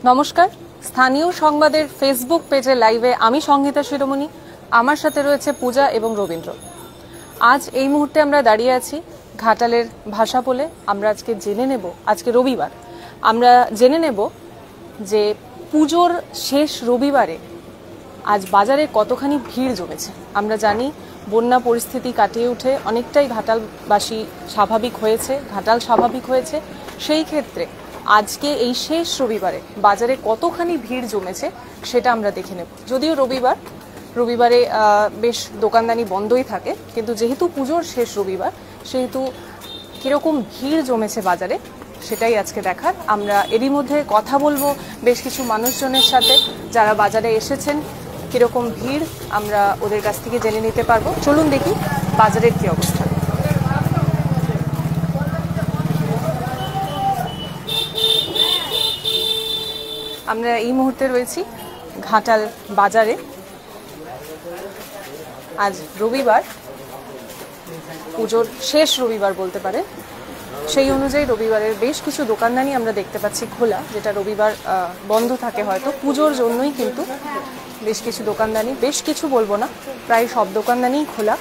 নমস্কার, স্থানীয় সংবাদের ফেসবুক পেজে লাইভে আমি সংহিতা শিরোমণি, আমার সাথে রয়েছে পূজা এবং রবীন্দ্র। আজ এই মুহূর্তে আমরা দাঁড়িয়ে আছি ঘাটালের ভাষাপোলে। আমরা আজকে জেনে নেব, আজকে রবিবার, আমরা জেনে নেব যে পুজোর শেষ রবিবারে আজ বাজারে কতখানি ভিড় জমেছে। আমরা জানি বন্যা পরিস্থিতি কাটিয়ে উঠে অনেকটাই ঘাটালবাসী স্বাভাবিক হয়েছে, ঘাটাল স্বাভাবিক হয়েছে। সেই ক্ষেত্রে আজকে এই শেষ রবিবারে বাজারে কতখানি ভিড় জমেছে সেটা আমরা দেখে নেব। যদিও রবিবারে বেশ দোকানদানি বন্ধই থাকে, কিন্তু যেহেতু পুজোর শেষ রবিবার সেহেতু কিরকম ভিড় জমেছে বাজারে সেটাই আজকে দেখার। আমরা এরই মধ্যে কথা বলবো বেশ কিছু মানুষজনের সাথে যারা বাজারে এসেছেন, কিরকম ভিড় আমরা ওদের কাছ থেকে জেনে নিতে পারবো। চলুন দেখি বাজারের কি অবস্থা। আমরা এই মুহূর্তে রয়েছি ঘাটাল বাজারে। আজ রবিবার, পুজোর শেষ রবিবার বলতে পারে। সেই অনুযায়ী রবিবারের বেশ কিছু দোকানদানি আমরা দেখতে পাচ্ছি খোলা, যেটা রবিবার বন্ধ থাকে হয়তো পুজোর জন্যই, কিন্তু বেশ কিছু দোকানদানি, বেশ কিছু বলবো না, প্রায় সব দোকানদানিই খোলা।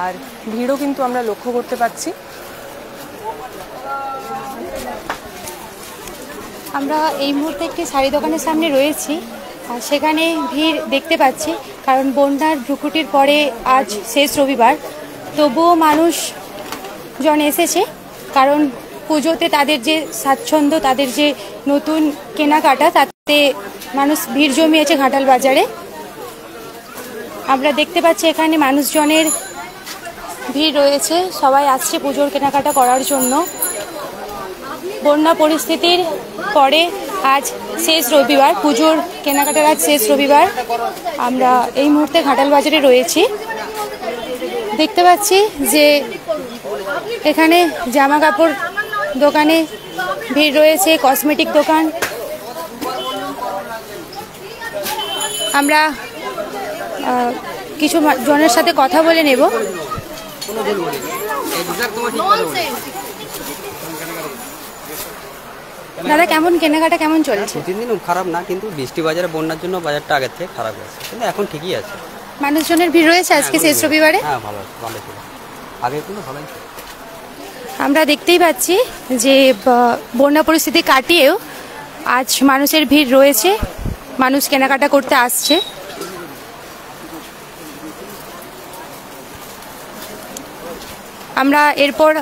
আর ভিড়ও কিন্তু আমরা লক্ষ্য করতে পারছি। আমরা এই মুহূর্তে একটি শাড়ি দোকানের সামনে রয়েছি, আর সেখানে ভিড় দেখতে পাচ্ছি, কারণ বন্যার ভ্রুকুটির পরে আজ শেষ রবিবার। তবুও মানুষজন এসেছে, কারণ পুজোতে তাদের যে স্বাচ্ছন্দ্য, তাদের যে নতুন কেনাকাটা, তাতে মানুষ ভিড় জমিয়েছে ঘাটাল বাজারে। আমরা দেখতে পাচ্ছি এখানে মানুষজনের ভিড় রয়েছে, সবাই আসছে পুজোর কেনাকাটা করার জন্য। বন্যা পরিস্থিতির পরে আজ শেষ রবিবার, পুজোর কেনাকাটার আজ শেষ রবিবার। আমরা এই মুহূর্তে ঘাটাল বাজারে রয়েছি। দেখতে পাচ্ছি যে এখানে জামা কাপড় দোকানে ভিড় রয়েছে, কসমেটিক দোকান। আমরা কিছু জনের সাথে কথা বলে নেব। দাদা, কেমন কেনাকাটা কেমন চলছে? দিন খারাপ না, কিন্তু বৃষ্টি বাজারে বন্যার জন্য বাজারটা আগের থেকে খারাপ হয়েছে, কিন্তু এখন ঠিকই আছে। মানুষজনের ভিড় রয়েছে আজকে শেষ রবিবারে? হ্যাঁ, ভালো ছিল, আগে কিন্তু ভালোই ছিল। আমরা দেখতেই পাচ্ছি যে বন্যা পরিস্থিতি কাটিয়েও আজ মানুষের ভিড় রয়েছে, মানুষ কেনাকাটা করতে আসছে। আমরা এরপর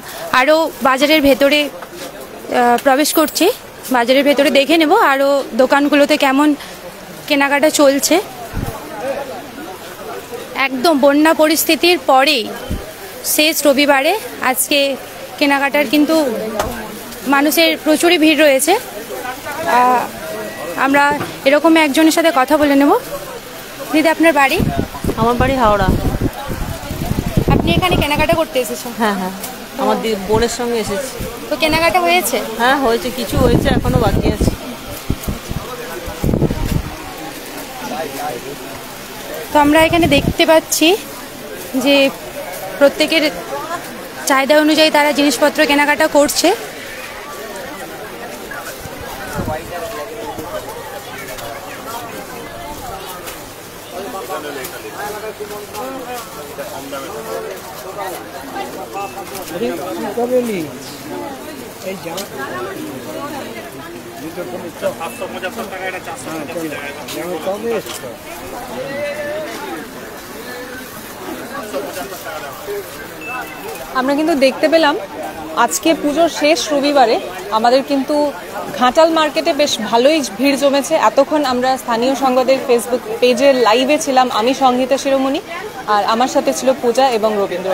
আরও বাজারের ভেতরে প্রবেশ করছি, বাজারের ভেতরে দেখে নেব আরও দোকানগুলোতে কেমন কেনাকাটা চলছে। একদম বন্যা পরিস্থিতির পরেই শেষ রবিবারে আজকে কেনাকাটার কিন্তু মানুষের প্রচুরই ভিড় রয়েছে। আমরা এরকম একজনের সাথে কথা বলে নেব। দিদি, আপনার বাড়ি? আমার বাড়ি হাওড়া। আপনি এখানে কেনাকাটা করতে এসেছেন? হ্যাঁ, আমার বোনের সঙ্গে এসেছি। তো কেনাকাটা হয়েছে? হ্যাঁ, হয়েছে, কিছু হয়েছে, এখনো বাকি আছে। তো আমরা এখানে দেখতে পাচ্ছি যে প্রত্যেকের চাহিদা অনুযায়ী তারা জিনিসপত্র কেনাকাটা করছে। আমরা কিন্তু দেখতে পেলাম আজকে পুজোর শেষ রবিবারে আমাদের কিন্তু ঘাটাল মার্কেটে বেশ ভালোই ভিড় জমেছে। এতক্ষণ আমরা স্থানীয় সংবাদের ফেসবুক পেজে লাইভে ছিলাম আমি সংহিতা শিরোমণি, আর আমার সাথে ছিল পূজা এবং রবীন্দ্র।